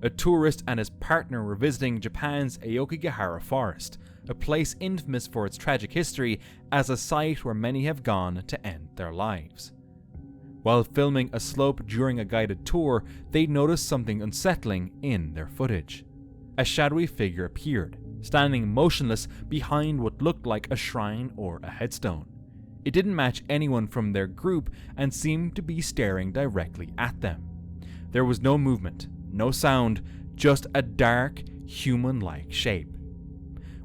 A tourist and his partner were visiting Japan's Aokigahara forest, a place infamous for its tragic history as a site where many have gone to end their lives. While filming a slope during a guided tour, they noticed something unsettling in their footage. A shadowy figure appeared, standing motionless behind what looked like a shrine or a headstone. It didn't match anyone from their group and seemed to be staring directly at them. There was no movement, no sound, just a dark, human-like shape.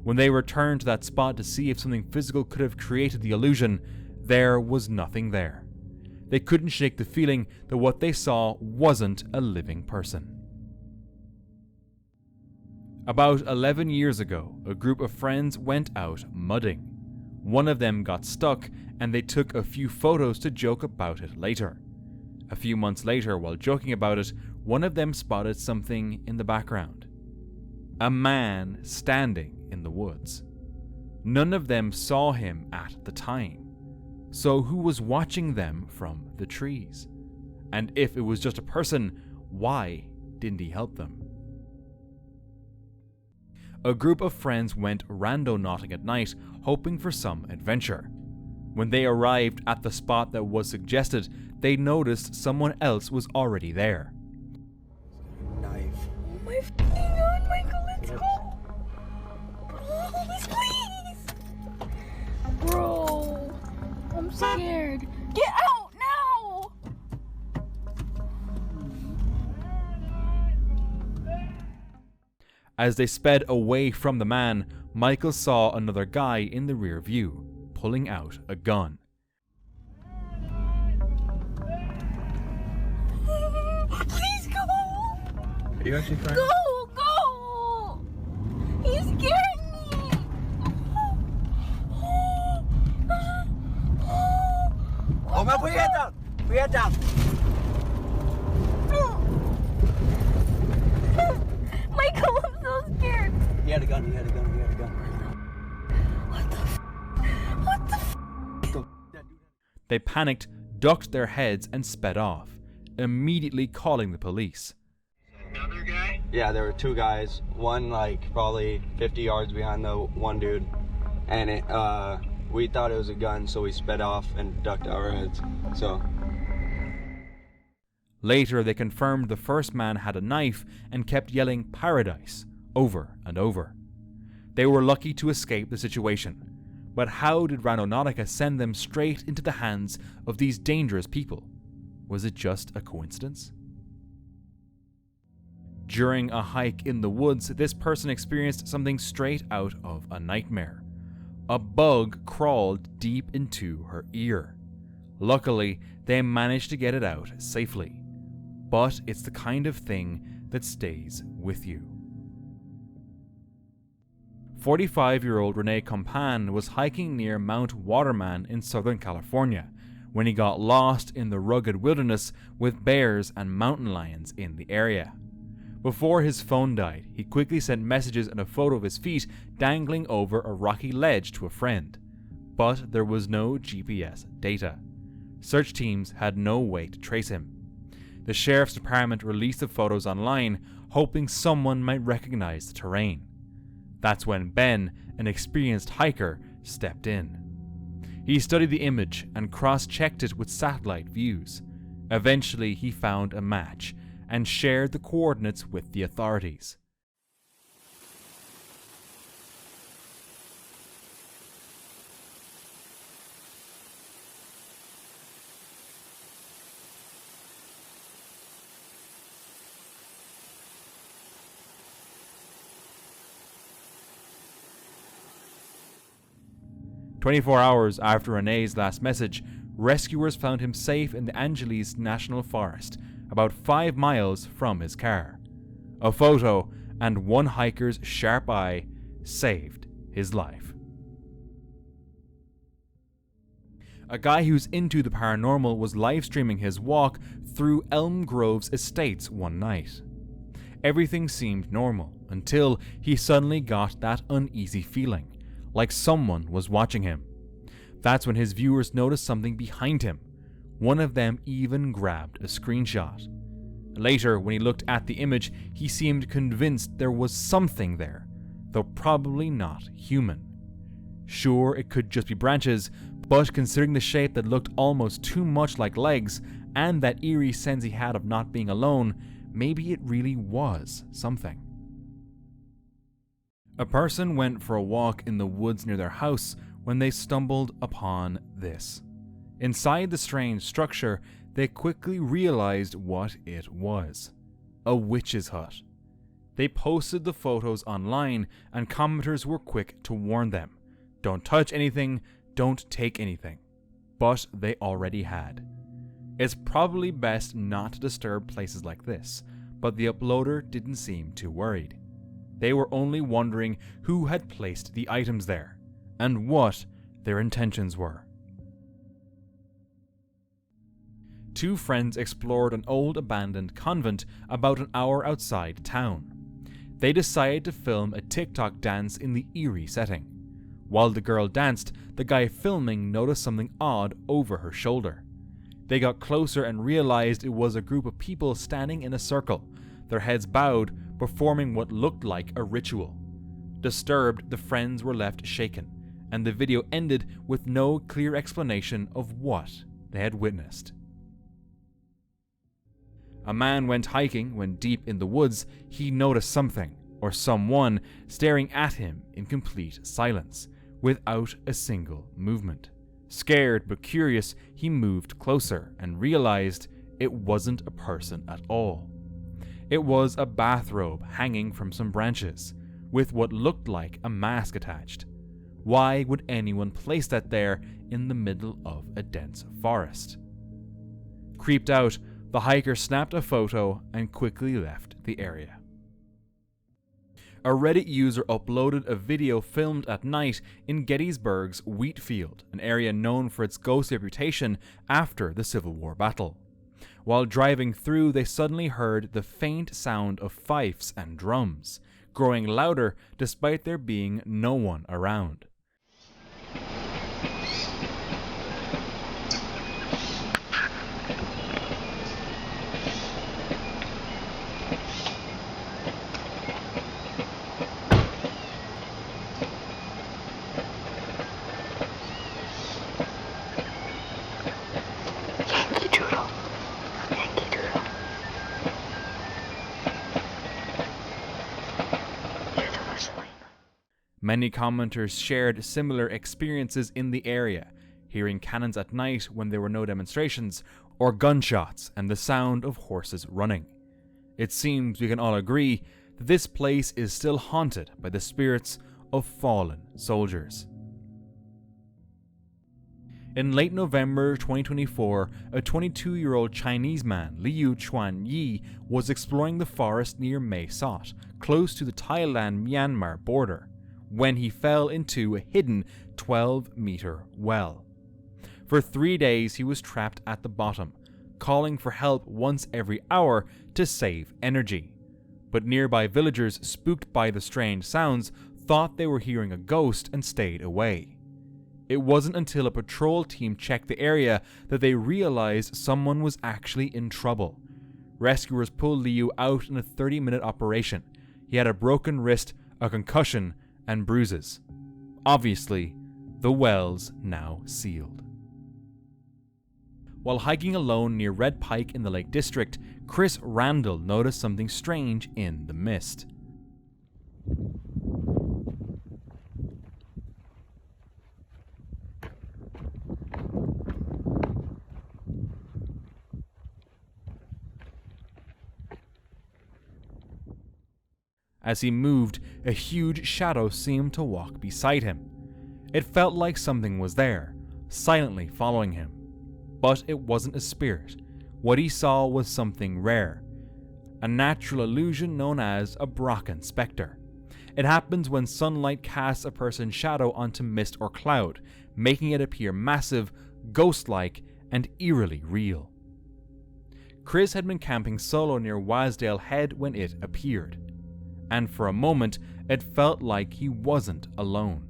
When they returned to that spot to see if something physical could have created the illusion, there was nothing there. They couldn't shake the feeling that what they saw wasn't a living person. About 11 years ago, a group of friends went out mudding. One of them got stuck, and they took a few photos to joke about it later. A few months later, while joking about it, one of them spotted something in the background. A man standing in the woods. None of them saw him at the time. So who was watching them from the trees? And if it was just a person, why didn't he help them? A group of friends went randonauting at night, hoping for some adventure. When they arrived at the spot that was suggested, they noticed someone else was already there. Knife. Oh my f***ing god, Michael, let's go! Please! Bro, I'm scared. Get out now! As they sped away from the man, Michael saw another guy in the rear view, pulling out a gun. Please go! Are you actually crying? Go! He's scaring me! Oh man, put your head down! Put your head down! Michael, I'm so scared! He had a gun, he had a gun, he had a gun. What the f? What the f? They panicked, ducked their heads, and sped off, immediately calling the police. Another guy? Yeah, there were two guys. One like probably 50 yards behind the one dude. And we thought it was a gun, so we sped off and ducked our heads. So Later, they confirmed the first man had a knife and kept yelling "Paradise" over and over. They were lucky to escape the situation. But how did Randonautica send them straight into the hands of these dangerous people? Was it just a coincidence? During a hike in the woods, this person experienced something straight out of a nightmare. A bug crawled deep into her ear. Luckily, they managed to get it out safely. But it's the kind of thing that stays with you. 45-year-old Rene Compan was hiking near Mount Waterman in Southern California when he got lost in the rugged wilderness with bears and mountain lions in the area. Before his phone died, he quickly sent messages and a photo of his feet dangling over a rocky ledge to a friend. But there was no GPS data. Search teams had no way to trace him. The sheriff's department released the photos online, hoping someone might recognize the terrain. That's when Ben, an experienced hiker, stepped in. He studied the image and cross-checked it with satellite views. Eventually, he found a match and shared the coordinates with the authorities. "24 hours after Rene's last message, rescuers found him safe in the Angeles National Forest, about 5 miles from his car. A photo and one hiker's sharp eye saved his life." A guy who's into the paranormal was live streaming his walk through Elm Grove's estates one night. Everything seemed normal until he suddenly got that uneasy feeling, like someone was watching him. That's when his viewers noticed something behind him. One of them even grabbed a screenshot. Later, when he looked at the image, he seemed convinced there was something there, though probably not human. Sure, it could just be branches, but considering the shape that looked almost too much like legs, and that eerie sense he had of not being alone, maybe it really was something. A person went for a walk in the woods near their house when they stumbled upon this. Inside the strange structure, they quickly realized what it was: a witch's hut. They posted the photos online, and commenters were quick to warn them, don't touch anything, don't take anything. But they already had. It's probably best not to disturb places like this, but the uploader didn't seem too worried. They were only wondering who had placed the items there, and what their intentions were. Two friends explored an old abandoned convent about an hour outside town. They decided to film a TikTok dance in the eerie setting. While the girl danced, the guy filming noticed something odd over her shoulder. They got closer and realized it was a group of people standing in a circle, their heads bowed, performing what looked like a ritual. Disturbed, the friends were left shaken, and the video ended with no clear explanation of what they had witnessed. A man went hiking when deep in the woods he noticed something, or someone, staring at him in complete silence, without a single movement. Scared but curious, he moved closer and realized it wasn't a person at all. It was a bathrobe hanging from some branches, with what looked like a mask attached. Why would anyone place that there in the middle of a dense forest? Creeped out, the hiker snapped a photo and quickly left the area. A Reddit user uploaded a video filmed at night in Gettysburg's wheat field, an area known for its ghost reputation after the Civil War battle. While driving through, they suddenly heard the faint sound of fifes and drums, growing louder despite there being no one around. Many commenters shared similar experiences in the area, hearing cannons at night when there were no demonstrations, or gunshots and the sound of horses running. It seems we can all agree that this place is still haunted by the spirits of fallen soldiers. In late November 2024, a 22-year-old Chinese man, Liu Chuanyi, was exploring the forest near Mae Sot, close to the Thailand-Myanmar border, when he fell into a hidden 12-meter well. For 3 days he was trapped at the bottom, calling for help once every hour to save energy. But nearby villagers, spooked by the strange sounds, thought they were hearing a ghost and stayed away. It wasn't until a patrol team checked the area that they realized someone was actually in trouble. Rescuers pulled Liu out in a 30-minute operation. He had a broken wrist, a concussion, and bruises. Obviously, the well's now sealed. While hiking alone near Red Pike in the Lake District, Chris Randall noticed something strange in the mist. As he moved, a huge shadow seemed to walk beside him. It felt like something was there, silently following him. But it wasn't a spirit. What he saw was something rare, a natural illusion known as a Brocken spectre. It happens when sunlight casts a person's shadow onto mist or cloud, making it appear massive, ghost-like, and eerily real. Chris had been camping solo near Wasdale Head when it appeared, and for a moment it felt like he wasn't alone.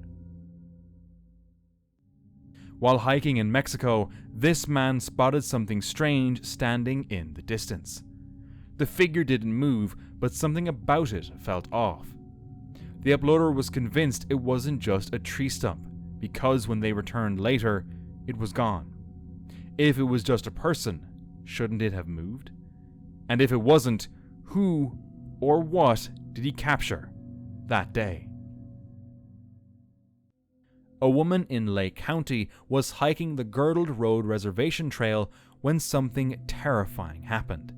While hiking in Mexico, this man spotted something strange standing in the distance. The figure didn't move, but something about it felt off. The uploader was convinced it wasn't just a tree stump, because when they returned later, it was gone. If it was just a person, shouldn't it have moved? And if it wasn't, who or what did he capture that day? A woman in Lake County was hiking the Girdled Road Reservation Trail when something terrifying happened.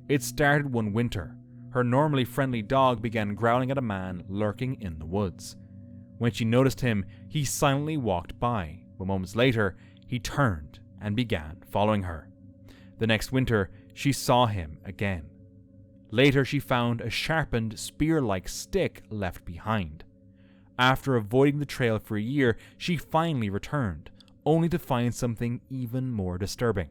It started one winter. Her normally friendly dog began growling at a man lurking in the woods. When she noticed him, he silently walked by, but moments later, he turned and began following her. The next winter, she saw him again. Later, she found a sharpened, spear-like stick left behind. After avoiding the trail for a year, she finally returned, only to find something even more disturbing.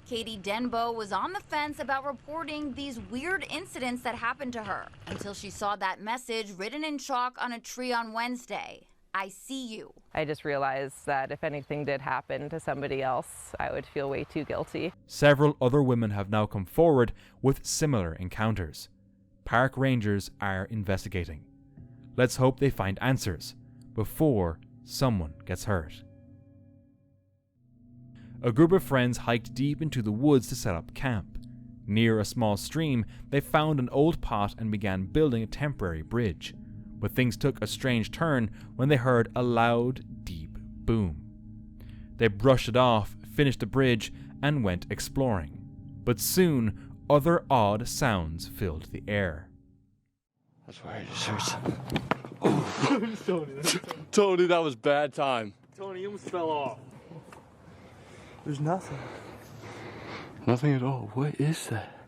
Katie Denbo was on the fence about reporting these weird incidents that happened to her until she saw that message written in chalk on a tree on Wednesday. I see you. I just realized that if anything did happen to somebody else, I would feel way too guilty. Several other women have now come forward with similar encounters. Park rangers are investigating. Let's hope they find answers before someone gets hurt. A group of friends hiked deep into the woods to set up camp. Near a small stream, they found an old pot and began building a temporary bridge. But things took a strange turn when they heard a loud, deep boom. They brushed it off, finished the bridge, and went exploring. But soon, other odd sounds filled the air. That's where it just hurts. Oh. Tony, that was bad time. Tony, you almost fell off. There's nothing. Nothing at all. What is that?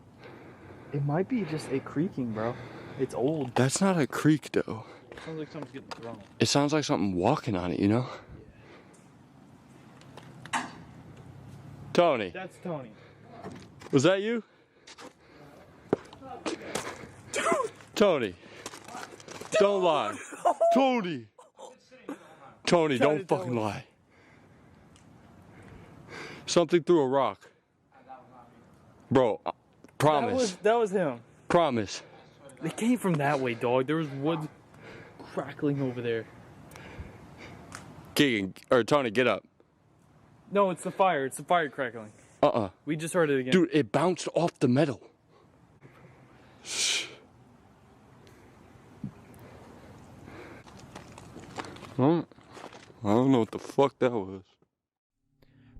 It might be just a creaking, bro. It's old. That's not a creak, though. It sounds like something's getting thrown. It sounds like something walking on it, you know? Tony. That's Tony. Was that you? Tony. Don't lie. Tony. Tony, don't fucking lie. Something threw a rock. Bro, promise. That was him. Promise. It came from that way, dog. There was wood crackling over there. Keegan, or Tony, get up. No, it's the fire. It's the fire crackling. We just heard it again. Dude, it bounced off the metal. Shh. I don't know what the fuck that was.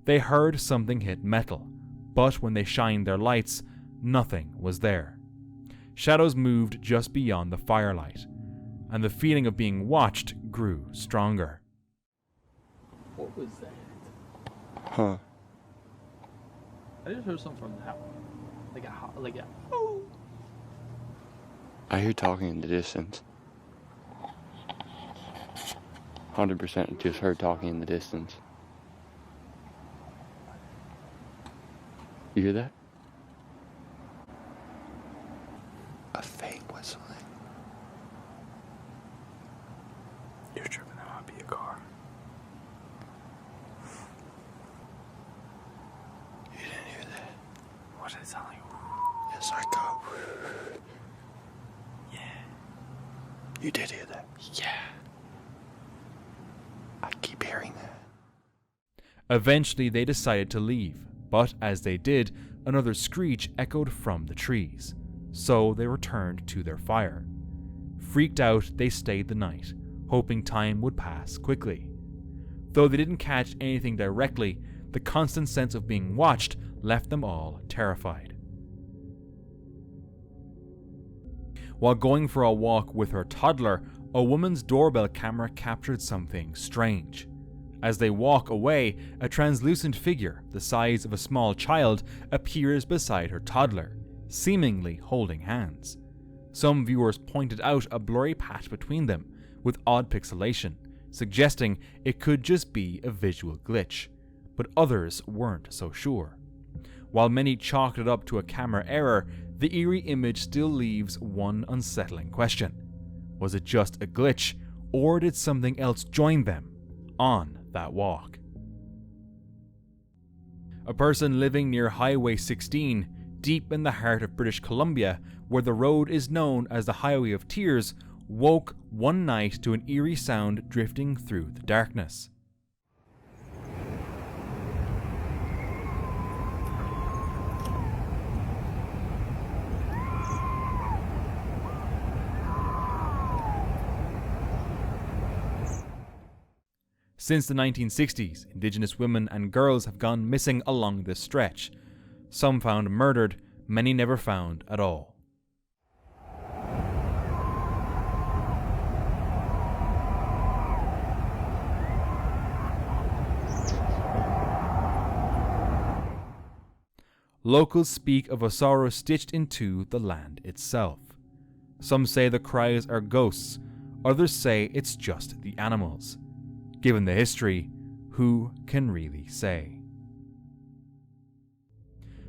They heard something hit metal, but when they shined their lights, nothing was there. Shadows moved just beyond the firelight, and the feeling of being watched grew stronger. What was that? Huh. I just heard something from the house. Like a oh. I hear talking in the distance. 100% just heard talking in the distance. You hear that? A faint whistling. You're tripping, that might be a car. You didn't hear that? What did it sound like? It's like a... Yeah. You did hear that? Yeah. I keep hearing that. Eventually they decided to leave, but as they did, another screech echoed from the trees, so they returned to their fire. Freaked out, they stayed the night, hoping time would pass quickly. Though they didn't catch anything directly, the constant sense of being watched left them all terrified. While going for a walk with her toddler, a woman's doorbell camera captured something strange. As they walk away, a translucent figure the size of a small child appears beside her toddler, seemingly holding hands. Some viewers pointed out a blurry patch between them, with odd pixelation, suggesting it could just be a visual glitch, but others weren't so sure. While many chalked it up to a camera error, the eerie image still leaves one unsettling question. Was it just a glitch, or did something else join them on that walk? A person living near Highway 16 deep in the heart of British Columbia, where the road is known as the Highway of Tears, woke one night to an eerie sound drifting through the darkness. Since the 1960s, Indigenous women and girls have gone missing along this stretch. Some found murdered, many never found at all. Locals speak of a sorrow stitched into the land itself. Some say the cries are ghosts, others say it's just the animals. Given the history, who can really say?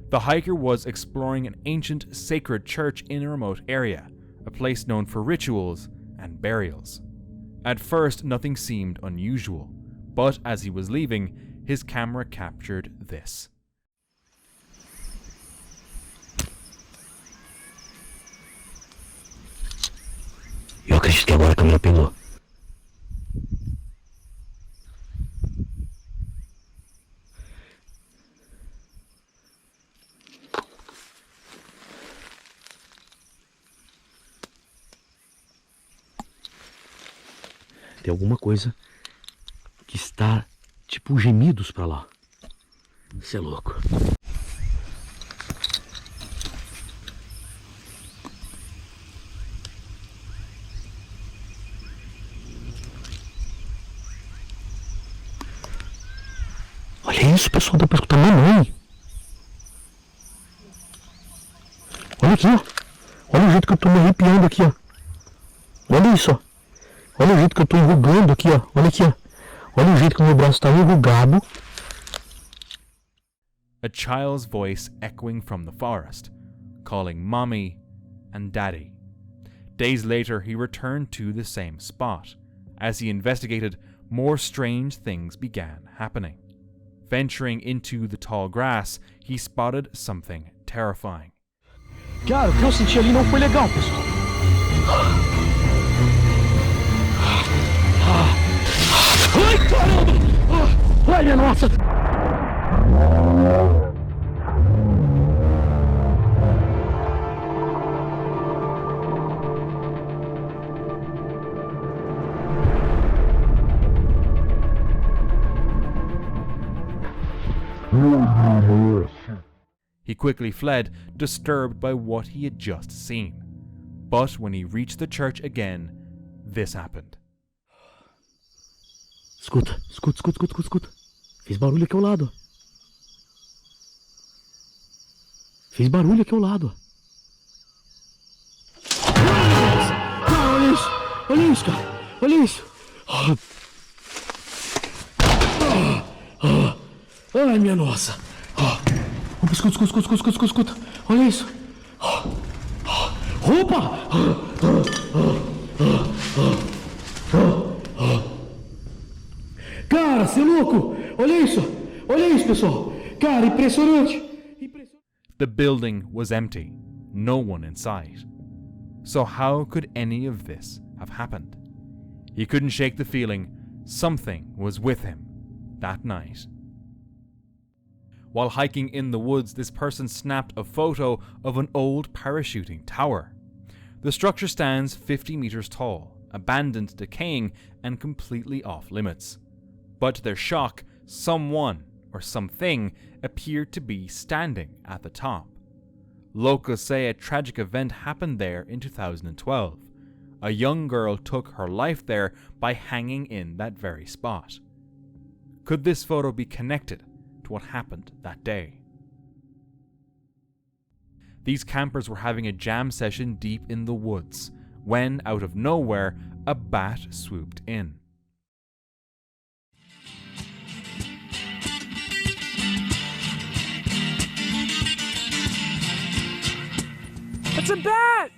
The hiker was exploring an ancient sacred church in a remote area, a place known for rituals and burials. At first, nothing seemed unusual, but as he was leaving, his camera captured this. Eu acredito que agora a câmera pegou. Tem alguma coisa que está tipo gemidos pra lá. Isso é louco. Olha isso, pessoal, dá pra escutar mamãe. Olha aqui, ó. Olha o jeito que eu tô me arrepiando aqui, ó. Olha isso, ó. Olha o jeito que eu tô enrugando aqui, ó. Olha aqui, ó. Olha o jeito que o meu braço tá enrugado. A child's voice echoing from the forest, calling mommy and daddy. Days later, he returned to the same spot. As he investigated, more strange things began happening. Venturing into the tall grass, he spotted something terrifying. Cara, o que eu senti ali não foi legal, pessoal. Ai, caramba! Ai, minha nossa! He quickly fled, disturbed by what he had just seen. But when he reached the church again, this happened. Escuta, escuta, escuta, escuta, escuta. Fez barulho aqui ao lado. Fez barulho aqui ao lado. Olha isso! Olha isso, cara! Olha isso! Ai, minha nossa! Escuta, escuta, escuta, escuta, escuta, escuta! Olha isso! Opa! Cara, você é louco! Olha isso! Olha isso, pessoal! Cara, impressionante! The building was empty, no one in sight. So how could any of this have happened? He couldn't shake the feeling something was with him that night. While hiking in the woods, this person snapped a photo of an old parachuting tower. The structure stands 50 meters tall, abandoned, decaying, and completely off limits. But to their shock, someone or something appeared to be standing at the top. Locals say a tragic event happened there in 2012. A young girl took her life there by hanging in that very spot. Could this photo be connected to what happened that day? These campers were having a jam session deep in the woods when, out of nowhere, a bat swooped in. It's a bat!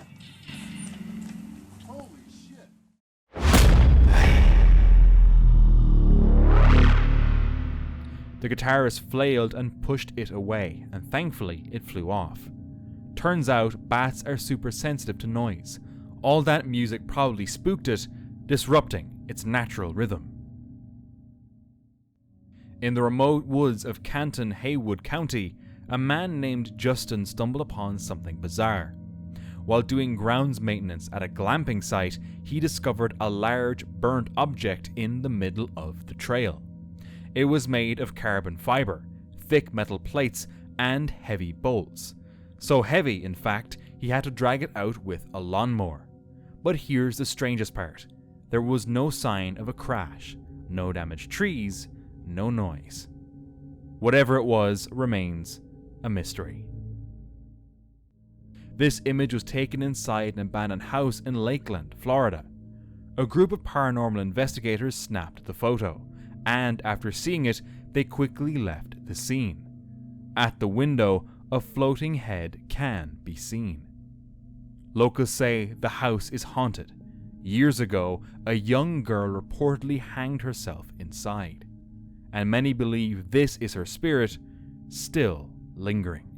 Holy shit. The guitarist flailed and pushed it away, and thankfully it flew off. Turns out bats are super sensitive to noise. All that music probably spooked it, disrupting its natural rhythm. In the remote woods of Canton, Haywood County, a man named Justin stumbled upon something bizarre. While doing grounds maintenance at a glamping site, he discovered a large burnt object in the middle of the trail. It was made of carbon fiber, thick metal plates, and heavy bolts. So heavy, in fact, he had to drag it out with a lawnmower. But here's the strangest part. There was no sign of a crash, no damaged trees, no noise. Whatever it was remains a mystery. This image was taken inside an abandoned house in Lakeland, Florida. A group of paranormal investigators snapped the photo, and after seeing it, they quickly left the scene. At the window, a floating head can be seen. Locals say the house is haunted. Years ago, a young girl reportedly hanged herself inside, and many believe this is her spirit still lingering.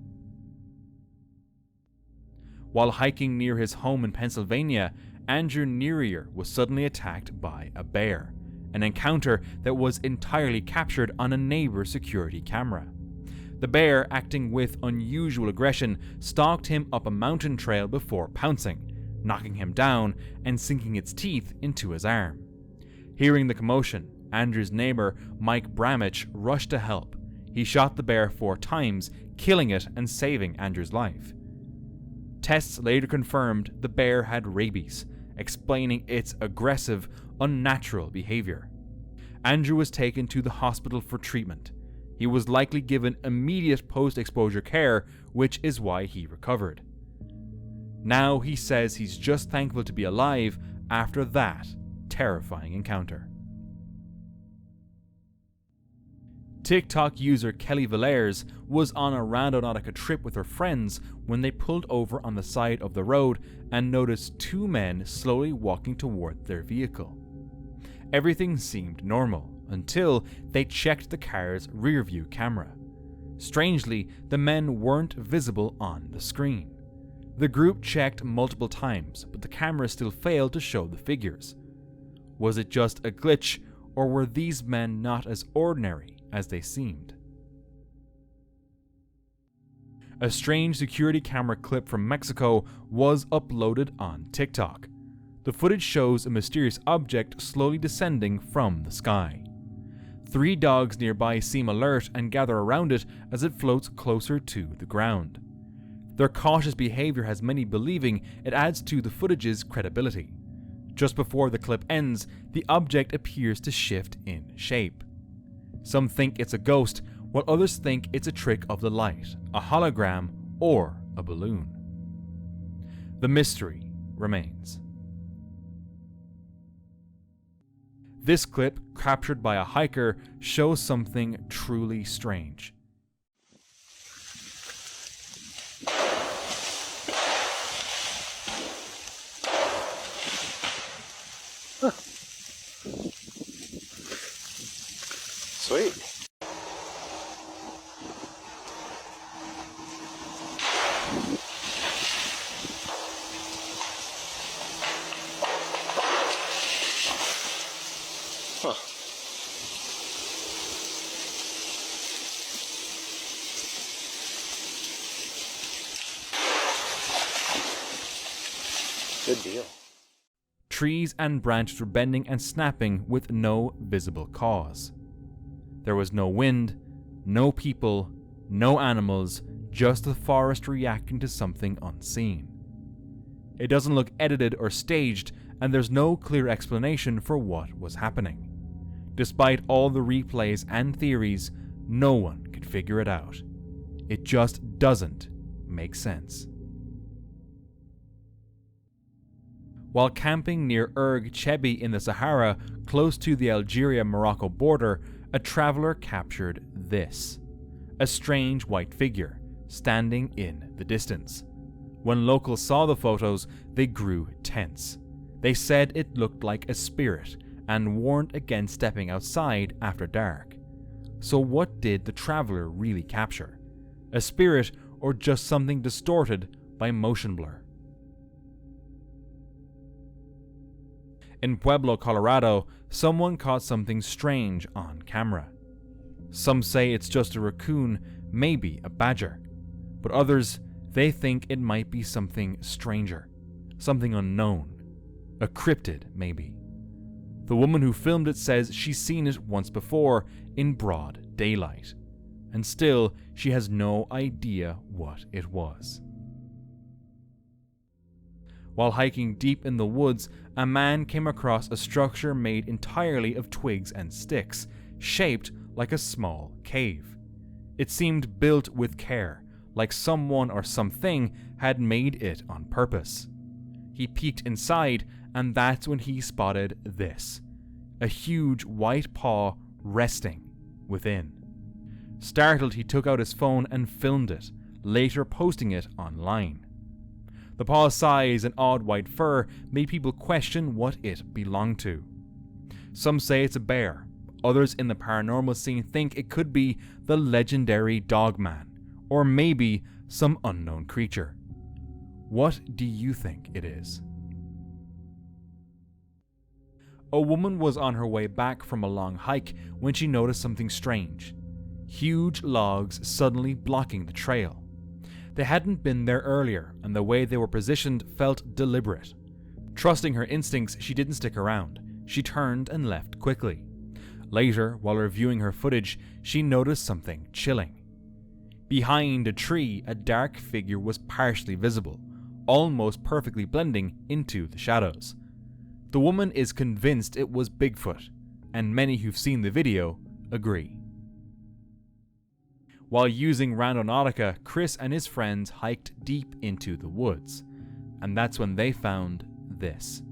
While hiking near his home in Pennsylvania, Andrew Nearier was suddenly attacked by a bear, an encounter that was entirely captured on a neighbor's security camera. The bear, acting with unusual aggression, stalked him up a mountain trail before pouncing, knocking him down and sinking its teeth into his arm. Hearing the commotion, Andrew's neighbor, Mike Bramich, rushed to help. He shot the bear 4 times, killing it and saving Andrew's life. Tests later confirmed the bear had rabies, explaining its aggressive, unnatural behavior. Andrew was taken to the hospital for treatment. He was likely given immediate post-exposure care, which is why he recovered. Now he says he's just thankful to be alive after that terrifying encounter. TikTok user Kelly Valers was on a randonautica trip with her friends when they pulled over on the side of the road and noticed 2 men slowly walking toward their vehicle. Everything seemed normal until they checked the car's rearview camera. Strangely, the men weren't visible on the screen. The group checked multiple times, but the camera still failed to show the figures. Was it just a glitch, or were these men not as ordinary as they seemed? A strange security camera clip from Mexico was uploaded on TikTok. The footage shows a mysterious object slowly descending from the sky. 3 dogs nearby seem alert and gather around it as it floats closer to the ground. Their cautious behavior has many believing it adds to the footage's credibility. Just before the clip ends, the object appears to shift in shape. Some think it's a ghost, while others think it's a trick of the light, a hologram, or a balloon. The mystery remains. This clip, captured by a hiker, shows something truly strange. Sweet. Huh. Good deal. Trees and branches were bending and snapping with no visible cause. There was no wind, no people, no animals, just the forest reacting to something unseen. It doesn't look edited or staged, and there's no clear explanation for what was happening. Despite all the replays and theories, no one could figure it out. It just doesn't make sense. While camping near Erg Chebi in the Sahara, close to the Algeria-Morocco border, a traveler captured this: a strange white figure standing in the distance. When locals saw the photos, they grew tense. They said it looked like a spirit and warned against stepping outside after dark. So what did the traveler really capture? A spirit or just something distorted by motion blur. In Pueblo, Colorado, someone caught something strange on camera. Some say it's just a raccoon, maybe a badger, but others, they think it might be something stranger, something unknown, a cryptid maybe. The woman who filmed it says she's seen it once before in broad daylight, and still she has no idea what it was. While hiking deep in the woods, a man came across a structure made entirely of twigs and sticks, shaped like a small cave. It seemed built with care, like someone or something had made it on purpose. He peeked inside, and that's when he spotted this: a huge white paw resting within. Startled, he took out his phone and filmed it, later posting it online. The paw's size and odd white fur made people question what it belonged to. Some say it's a bear. Others in the paranormal scene think it could be the legendary Dogman, or maybe some unknown creature. What do you think it is? A woman was on her way back from a long hike when she noticed something strange. Huge logs suddenly blocking the trail. They hadn't been there earlier, and the way they were positioned felt deliberate. Trusting her instincts, she didn't stick around. She turned and left quickly. Later, while reviewing her footage, she noticed something chilling. Behind a tree, a dark figure was partially visible, almost perfectly blending into the shadows. The woman is convinced it was Bigfoot, and many who've seen the video agree. While using Randonautica, Chris and his friends hiked deep into the woods, and that's when they found this: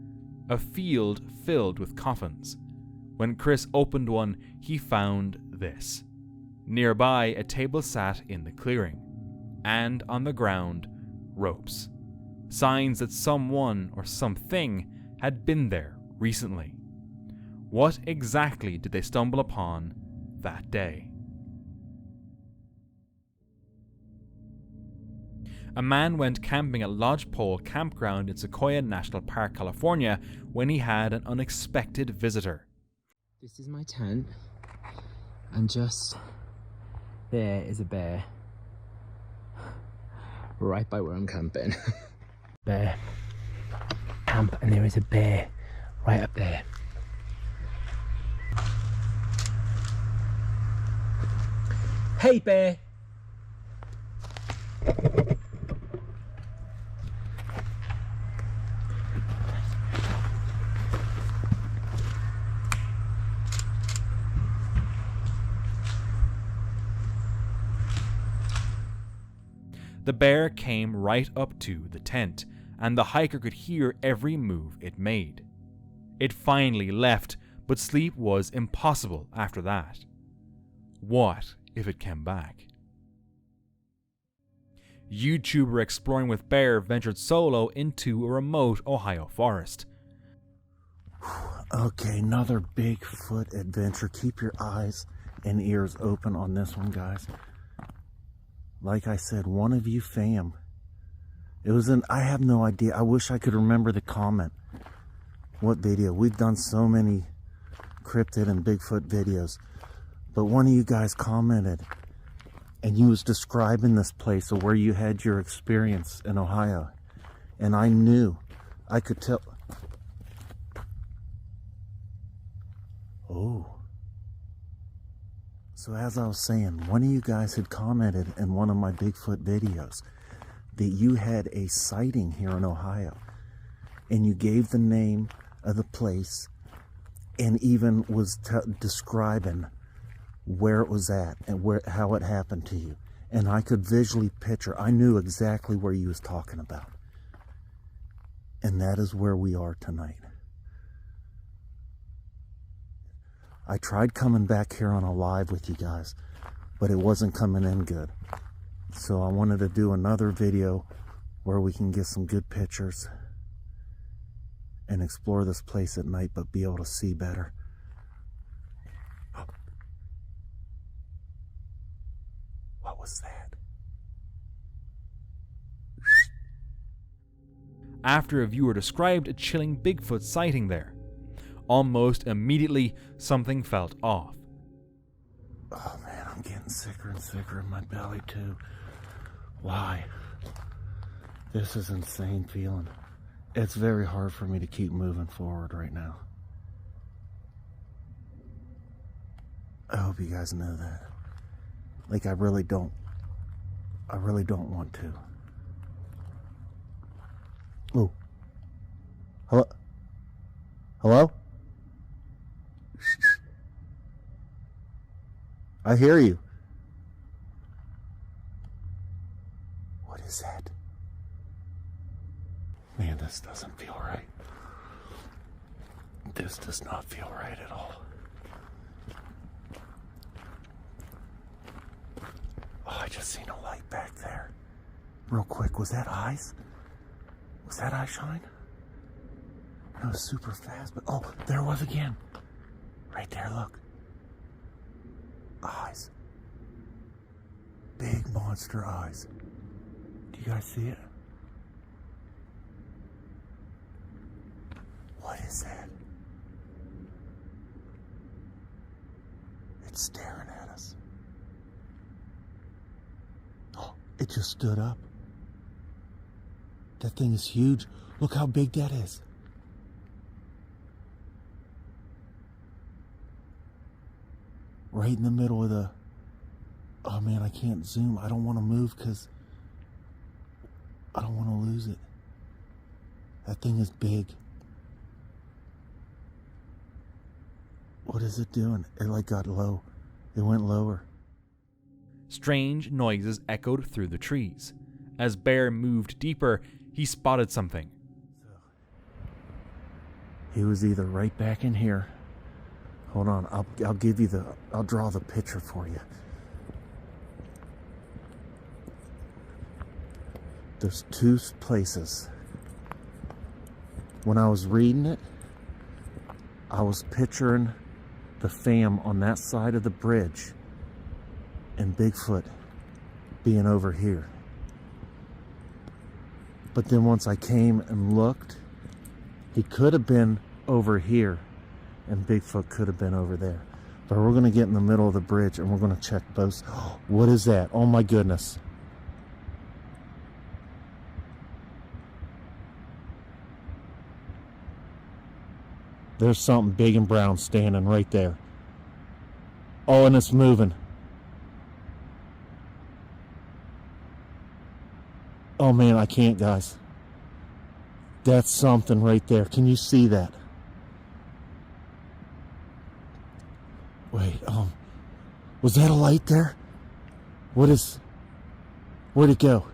a field filled with coffins. When Chris opened one, he found this. Nearby, a table sat in the clearing, and on the ground, ropes. Signs that someone or something had been there recently. What exactly did they stumble upon that day? A man went camping at Lodgepole Campground in Sequoia National Park, California, when he had an unexpected visitor. This is my tent, and just there is a bear right by where I'm camping. Bear camp, and there is a bear right up there. Hey, bear! The bear came right up to the tent, and the hiker could hear every move it made. It finally left, but sleep was impossible after that. What if it came back? YouTuber Exploring with Bear ventured solo into a remote Ohio forest. Okay, another Bigfoot adventure. Keep your eyes and ears open on this one, guys. Like I said, one of you fam. It was I have no idea. I wish I could remember the comment. What video? We've done so many cryptid and Bigfoot videos. But one of you guys commented, and you was describing this place of where you had your experience in Ohio. And I knew, I could tell. Oh. So as I was saying, one of you guys had commented in one of my Bigfoot videos that you had a sighting here in Ohio, and you gave the name of the place and even was describing where it was at and how it happened to you. And I could visually picture, I knew exactly where you was talking about. And that is where we are tonight. I tried coming back here on a live with you guys, but it wasn't coming in good. So I wanted to do another video where we can get some good pictures and explore this place at night, but be able to see better. What was that? after a viewer described a chilling Bigfoot sighting there. Almost immediately, something felt off. Oh man, I'm getting sicker and sicker in my belly too. Why? This is insane feeling. It's very hard for me to keep moving forward right now. I hope you guys know that. Like, I really don't want to. Oh. Hello? Hello? I hear you. What is that? Man, this doesn't feel right. This does not feel right at all. Oh, I just seen a light back there. Real quick, was that eyes? Was that eye shine? It was super fast, but oh, there it was again. Right there, look. Eyes. Big monster eyes. Do you guys see it? What is that? It's staring at us. Oh, it just stood up. That thing is huge. Look how big that is. Right in the middle of the... Oh man, I can't zoom. I don't want to move because I don't want to lose it. That thing is big. What is it doing? It like got low. It went lower. Strange noises echoed through the trees. As Bear moved deeper, he spotted something. He was either right back in here. Hold on, I'll give you the... I'll draw the picture for you. There's two places. When I was reading it, I was picturing the fam on that side of the bridge and Bigfoot being over here. But then once I came and looked, he could have been over here and Bigfoot could have been over there. But we're going to get in the middle of the bridge and we're going to check both. What is that? Oh my goodness. There's something big and brown standing right there. Oh, and it's moving. Oh man, I can't, guys. That's something right there. Can you see that? Wait, was that a light there? Where'd it go?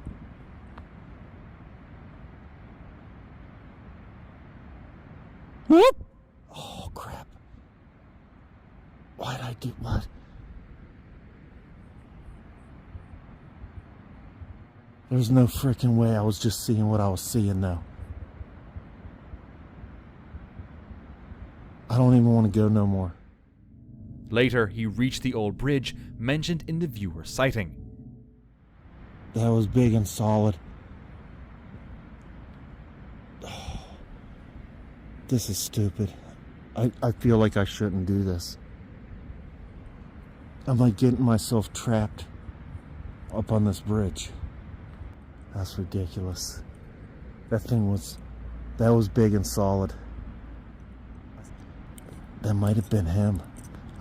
Whoop! Oh crap. Why'd I do what? There's no freaking way I was just seeing what I was seeing though. I don't even want to go no more. Later, he reached the old bridge mentioned in the viewer's sighting. That was big and solid. Oh, this is stupid. I feel like I shouldn't do this. I'm like getting myself trapped up on this bridge. That's ridiculous. That was big and solid. That might have been him.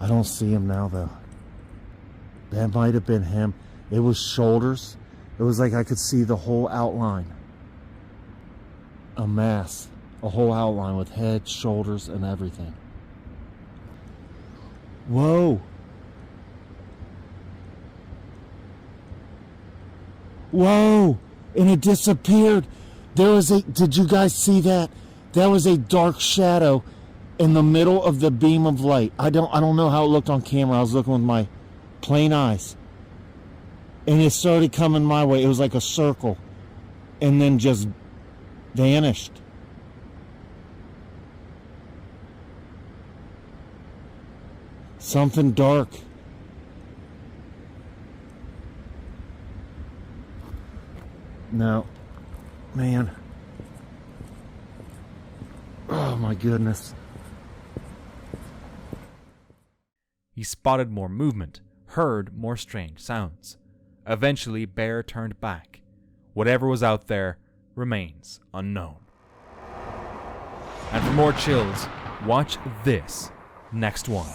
I don't see him now though. That might have been him. It was shoulders. It was like I could see the whole outline. A mass. A whole outline with head, shoulders, and everything. Whoa. Whoa. And it disappeared. Did you guys see that? There was a dark shadow in the middle of the beam of light. I don't know how it looked on camera. I was looking with my plain eyes. And it started coming my way. It was like a circle. And then just vanished. Something dark. No. Man. Oh my goodness. He spotted more movement, heard more strange sounds. Eventually, Bear turned back. Whatever was out there remains unknown. And for more chills, watch this next one.